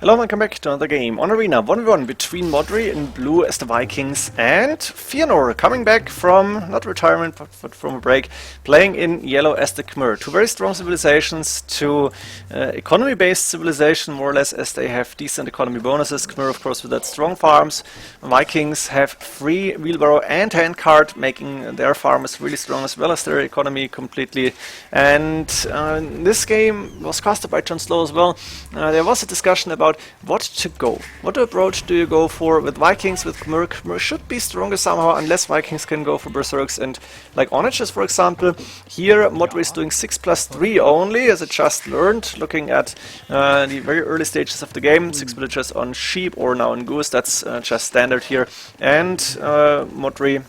Hello and welcome back to another game on Arena 1v1 between Modri in blue as the Vikings and Feanor coming back from, not retirement, but from a break, playing in yellow as the Khmer. Two very strong civilizations, two economy-based civilization more or less, as they have decent economy bonuses. Khmer of course with that strong farms. Vikings have free wheelbarrow and handcart, making their farmers really strong as well as their economy completely. And this game was casted by John Slow as well. There was a discussion about what to go. What approach do you go for with Vikings, with Khmer? Khmer should be stronger somehow, unless Vikings can go for Berserks and like Onages, for example. Here, Modri is doing 6+3 only, as I just learned, looking at the very early stages of the game. 6 villagers on sheep or now on goose, that's just standard here. And Modri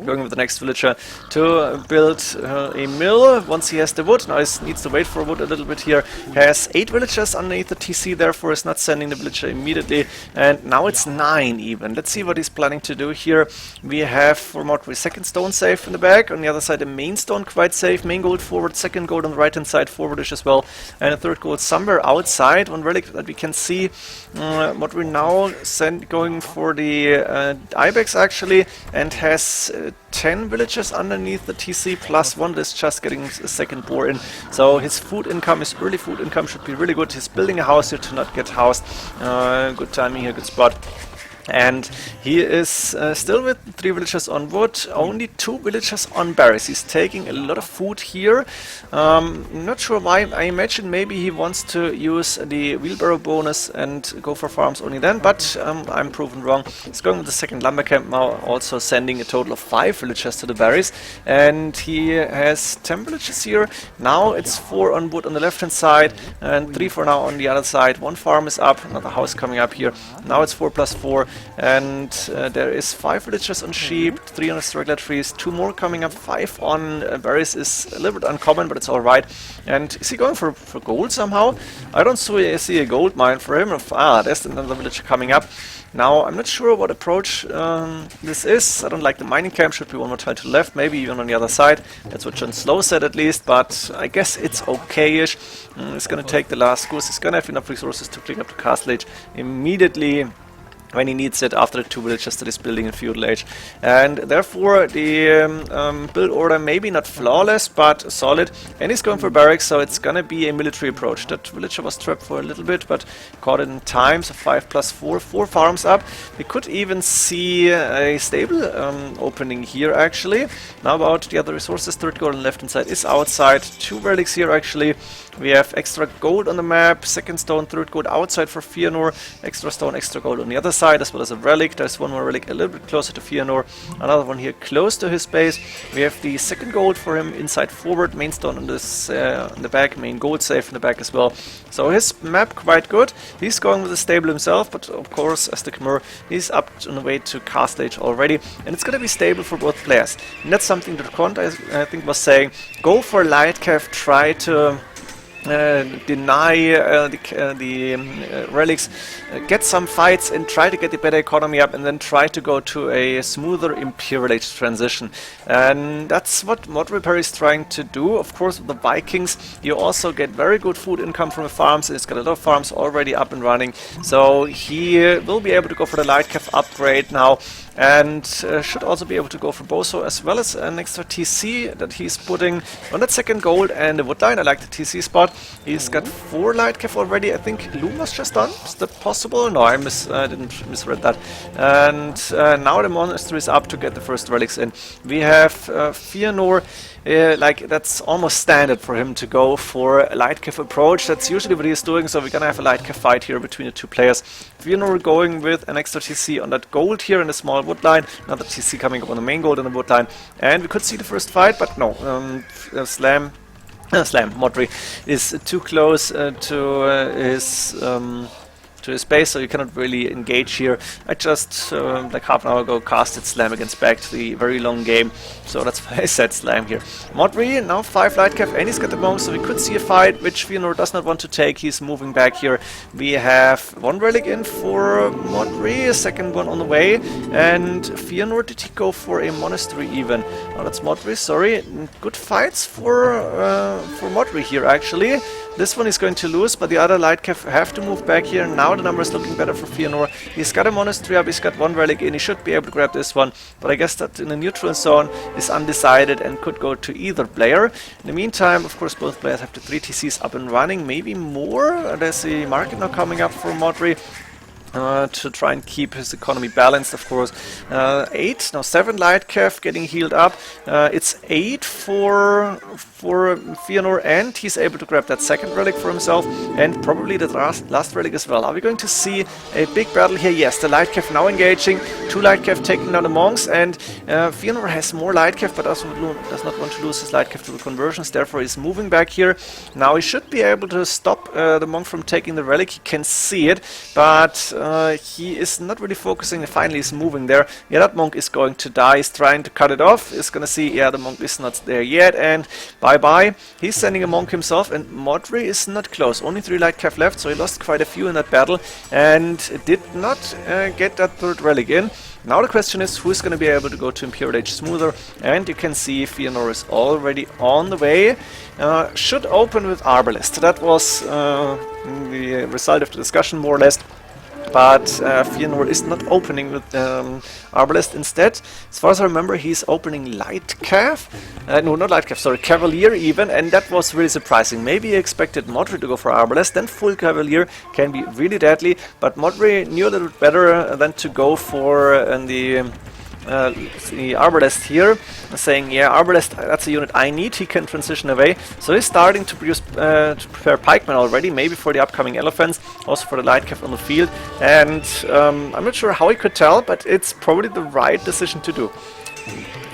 going with the next villager to build a mill once he has the wood. Now he needs to wait for wood a little bit here. Has 8 villagers underneath the TC, therefore is not sending the villager immediately. And now it's 9 even. Let's see what he's planning to do here. We have for Modri second stone safe in the back. On the other side, the main stone quite safe. Main gold forward, second gold on the right hand side forwardish as well. And a third gold somewhere outside. One relic that we can see. Modri now going for the Ibex actually, and has 10 villagers underneath the TC plus one that's just getting a second boar in. So his food income, his early food income should be really good. He's building a house here to not get housed. Good timing here, good spot. And he is still with 3 villagers on wood, only 2 villagers on berries. He's taking a lot of food here. Not sure why. I imagine maybe he wants to use the wheelbarrow bonus and go for farms only then, but I'm proven wrong. He's going with the second lumber camp now, also sending a total of 5 villagers to the berries. And he has 10 villagers here. Now it's 4 on wood on the left hand side and 3 for now on the other side. 1 farm is up, another house coming up here. Now it's 4+4. And there is 5 villagers on sheep, 3 on straggler trees, 2 more coming up, 5 on berries is a little bit uncommon, but it's alright. And is he going for gold somehow? I don't see a gold mine for him. There's another villager coming up. Now, I'm not sure what approach this is. I don't like the mining camp, should be one more tile to the left, maybe even on the other side. That's what John Slow said at least, but I guess it's okay-ish. He's gonna take the last goose, he's gonna have enough resources to click up to Castle Age immediately when he needs it after the 2 villages that he's building in Feudal Age. And therefore the build order maybe not flawless but solid, and he's going for barracks, so it's gonna be a military approach. That villager was trapped for a little bit but caught it in time, so 5+4, 4 farms up. We could even see a stable opening here actually. Now about the other resources, third gold on the left hand side is outside, 2 relics here actually. We have extra gold on the map, second stone, third gold outside for Feanor, extra stone, extra gold on the other side, as well as a relic. There's one more relic a little bit closer to Feanor, another one here close to his base. We have the second gold for him inside forward, main stone on this in the back, main gold safe in the back as well. So his map quite good. He's going with a stable himself, but of course as the Khmer, he's up on the way to Castle Age already, and it's gonna be stable for both players. And that's something that Cont I think was saying, go for light cav, try to deny the relics, get some fights and try to get the better economy up, and then try to go to a smoother Imperial Age transition. And that's what Modri is trying to do. Of course with the Vikings you also get very good food income from the farms, and he's got a lot of farms already up and running, so he will be able to go for the light cav upgrade now, and should also be able to go for Boso, as well as an extra TC that he's putting on that second gold and the woodline. I like the TC spot. He's got 4 light cav already. I think Loom was just done. Is that possible? No, I didn't misread that. And now the monastery is up to get the first relics in. We have Feanor. Like that's almost standard for him to go for a light cav approach. That's usually what he's doing, so we're gonna have a light cav fight here between the 2 players. Feanor going with an extra TC on that gold here in a small woodline, another TC coming up on the main gold in the woodline, and we could see the first fight, but no, Modri is too close to his base, so you cannot really engage here. I just, like half an hour ago, casted Slam against back to the very long game, so that's why I said Slam here. Modri, now 5 light cav, and he's got the bomb, so we could see a fight, which Feanor does not want to take. He's moving back here. We have 1 relic in for Modri, a second one on the way, and Feanor, did he go for a monastery even? Oh, that's Modri, sorry. Good fights for Modri here, actually. This one is going to lose, but the other light cav have to move back here. Now the number is looking better for Feanor. He's got a monastery up, he's got one relic in, he should be able to grab this one, but I guess that in the neutral zone is undecided and could go to either player. In the meantime, of course, both players have the 3 TCs up and running, maybe more. There's a market now coming up for Modri. To try and keep his economy balanced, of course. 8, now 7 light cav getting healed up. It's 8 for Feanor, and he's able to grab that second relic for himself, and probably the last relic as well. Are we going to see a big battle here? Yes, the light cav now engaging. 2 light cav taking down the monks, and Feanor has more light cav, but does not want to lose his light cav to the conversions, therefore he's moving back here. Now he should be able to stop the monk from taking the relic. He can see it, but he is not really focusing. Finally he's moving there. Yeah, that monk is going to die. He's trying to cut it off. He's gonna see, yeah, the monk is not there yet, and bye-bye. He's sending a monk himself, and Modri is not close. Only 3 light cav left, so he lost quite a few in that battle, and did not get that third relic in. Now the question is, who's going to be able to go to Imperial Age smoother, and you can see Feanor is already on the way. Should open with Arbalest. That was the result of the discussion, more or less. But Feanor is not opening with Arbalest. Instead, as far as I remember, he's opening Light Cav. No, not Light Cav, sorry, Cavalier even, and that was really surprising. Maybe he expected Modri to go for Arbalest, then full Cavalier can be really deadly, but Modri knew a little bit better than to go for the Arbalest here, saying, yeah, Arbalest, that's a unit I need. He can transition away, so he's starting to produce to prepare pikemen already, maybe for the upcoming elephants, also for the light cav on the field, and I'm not sure how he could tell, but it's probably the right decision to do.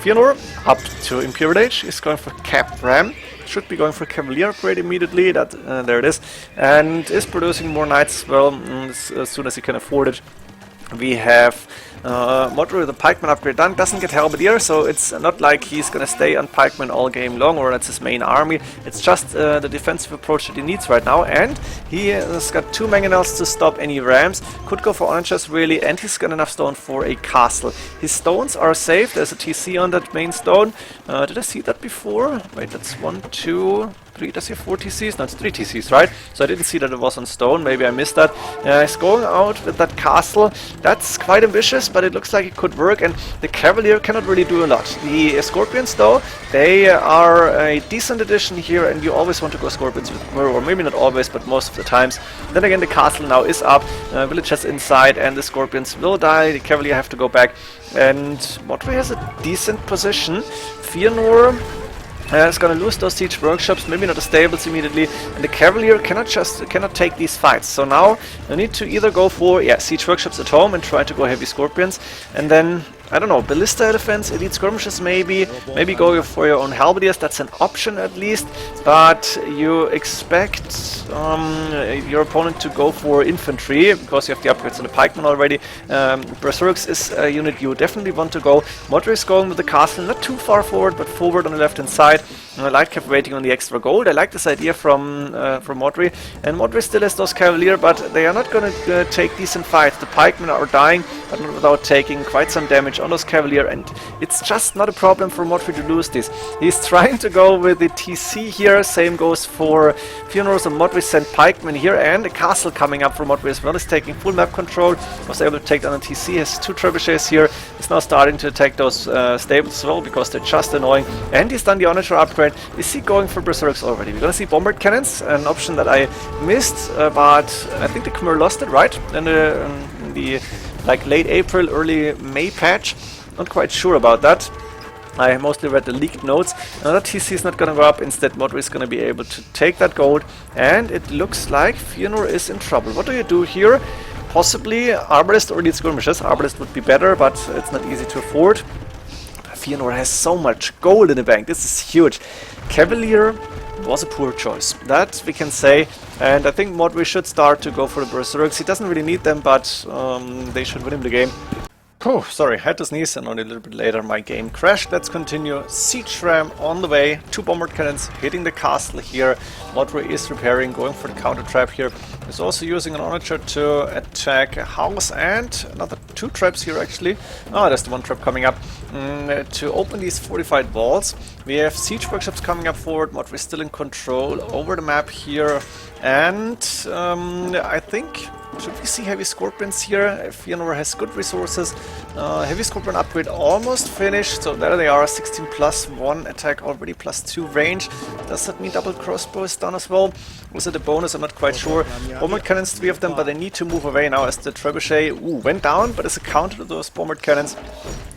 Feanor up to Imperial Age, he's going for Cap Ram, should be going for Cavalier upgrade immediately, that there it is, and is producing more knights as well as soon as he can afford it. We have Modri with the pikeman upgrade done, doesn't get Halberdier, so it's not like he's gonna stay on pikeman all game long, or that's his main army. It's just the defensive approach that he needs right now, and he has got 2 mangonels to stop any rams. Could go for oranges really, and he's got enough stone for a castle. His stones are safe. There's a TC on that main stone. Did I see that before? Wait, that's 1, 2, 3, does he have 4 TCs? No, it's 3 TCs, right? So I didn't see that it was on stone, maybe I missed that. He's going out with that castle. That's quite ambitious, but it looks like it could work, and the Cavalier cannot really do a lot. The Scorpions, though, they are a decent addition here, and you always want to go Scorpions with Khmer, or maybe not always, but most of the times. Then again, the castle now is up, villagers inside, and the Scorpions will die. The Cavalier have to go back, and Modri has a decent position. Feanor is going to lose those siege workshops, maybe not the stables immediately, and the Cavalier cannot take these fights. So now you need to either go for siege workshops at home and try to go heavy Scorpions, and then I don't know, ballista elephants, elite skirmishes maybe go for your own halberdiers. That's an option at least, but you expect your opponent to go for infantry because you have the upgrades on the pikemen already. Berserks is a unit you definitely want to go. Modri is going with the castle, not too far forward, but forward on the left hand side. Light kept waiting on the extra gold. I like this idea from Modri, and Modri still has those Cavalier, but they are not going to take decent fights. The pikemen are dying, but not without taking quite some damage on those Cavalier, and it's just not a problem for Modri to lose this. He's trying to go with the TC here. Same goes for Feanor, so Modri sent pikemen here, and a castle coming up for Modri as well. He's taking full map control, was able to take down the TC, has 2 trebuchets here. He's now starting to attack those stables as well, because they're just annoying, and he's done the Onager upgrade. Is he going for Berserks already? We're gonna see Bombard Cannons, an option that I missed, but I think the Khmer lost it, right? In the like late April, early May patch. Not quite sure about that. I mostly read the leaked notes. Another TC is not gonna go up, instead Modri is gonna be able to take that gold, and it looks like Feanor is in trouble. What do you do here? Possibly Arbalest or Elite Skirmishes. Arbalest would be better, but it's not easy to afford. Feanor has so much gold in the bank. This is huge. Cavalier was a poor choice, that we can say, and I think Modri should start to go for the Berserks. He doesn't really need them, but they should win him the game. Oh, sorry, had to sneeze and only a little bit later my game crashed. Let's continue. Siege Ram on the way. 2 bombard cannons hitting the castle here. Modri is repairing, going for the counter trap here. He's also using an Onager to attack a house and another 2 traps here actually. Ah, there's the 1 trap coming up to open these fortified walls. We have siege workshops coming up forward. Modri is still in control over the map here. And I think... should we see Heavy Scorpions here? Feanor has good resources. Heavy Scorpion upgrade almost finished, so there they are, 16 plus 1 attack already, plus 2 range. Does that mean double crossbow is done as well? Was it a bonus? I'm not quite sure. Bombard cannons, 3 of them, but they need to move away now as the trebuchet went down, but as a counter to those bombard cannons.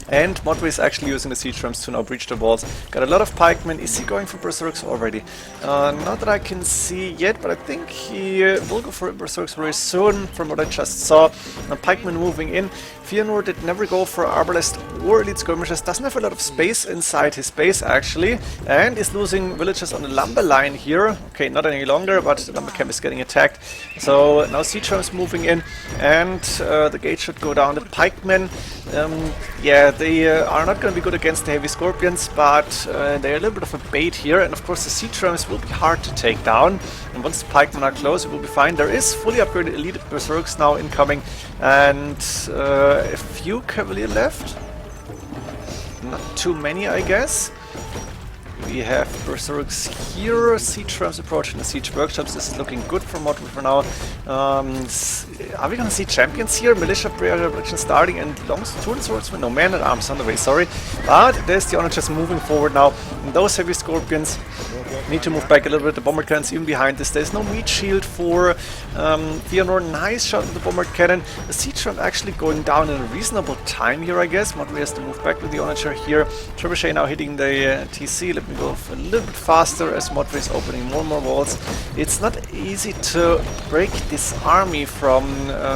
And Modri is actually using the siege rams to now breach the walls. Got a lot of pikemen. Is he going for berserks already? Not that I can see yet, but I think he will go for berserks very soon from what I just saw. Pikemen moving in. Feanor did never go for arbalest or elite skirmishers. Doesn't have a lot of space inside his base actually, and is losing villagers on the lumber line here. Okay, not any longer, but the lumber camp is getting attacked. So now siege rams moving in, and the gate should go down. The pikemen, yeah, they are not going to be good against the heavy scorpions, but they're a little bit of a bait here. And of course, the siege rams will be hard to take down. And once the pikemen are close, it will be fine. There is fully upgraded elite berserks now incoming, and a few cavalier left. Not too many, I guess. We have berserks here, siege rams approaching the siege workshops. This is looking good for Modri for now. Are we gonna see champions here? Militia production starting, and two swordsmen, no, man at arms on the way, sorry. But there's the honor just moving forward now. And those heavy scorpions need to move back a little bit. The bombard cannons even behind this. There's no meat shield for Feanor. Nice shot with the bombard cannon. The siege ram actually going down in a reasonable time here, I guess. Modri has to move back with the onager here. Trebuchet now hitting the TC. Let me go a little bit faster as Modri is opening more and more walls. It's not easy to break this army from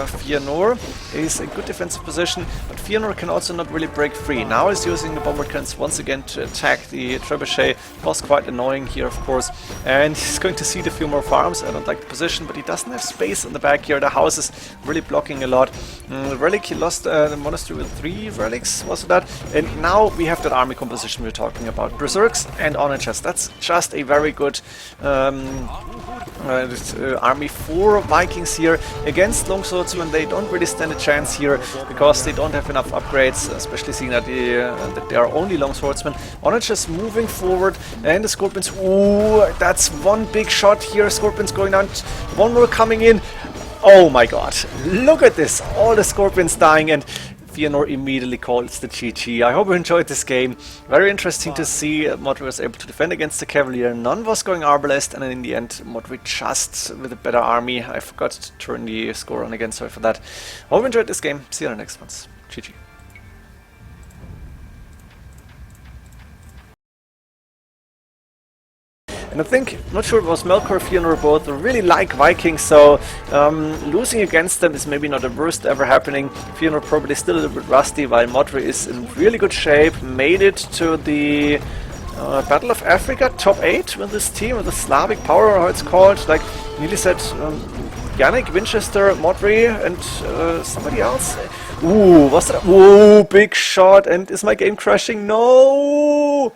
Feanor. He's in good defensive position, but Feanor can also not really break free. Now he's using the bombard cannons once again to attack the trebuchet. Was quite annoying here, of course, and he's going to see a few more farms. I don't like the position, but he doesn't have space in the back here. The house is really blocking a lot. Relic, he lost the monastery with 3 relics, was it that? And now we have that army composition we're talking about. Berserks and onagers. That's just a very good army for Vikings here against longswordsmen. They don't really stand a chance here because they don't have enough upgrades, especially seeing that they are only longswordsmen. Onagers moving forward, and the scorpions. Ooh, that's one big shot here. Scorpions going down. One more coming in. Oh my god, look at this. All the scorpions dying, and Feanor immediately calls the GG. I hope you enjoyed this game. Very interesting to see Modri was able to defend against the Cavalier. None was going arbalest, and in the end Modri just with a better army. I forgot to turn the score on again, sorry for that. Hope you enjoyed this game. See you in the next ones. GG. And I think, not sure it was Melkor or Feanor both, really like Vikings, so losing against them is maybe not the worst ever happening. Feanor probably still a little bit rusty, while Modri is in really good shape. Made it to the Battle of Africa, top 8 with this team, with the Slavic power, or how it's called. Like, nearly said Yannick, Winchester, Modri, and somebody else. Ooh, was that? Ooh, big shot, and is my game crashing? No!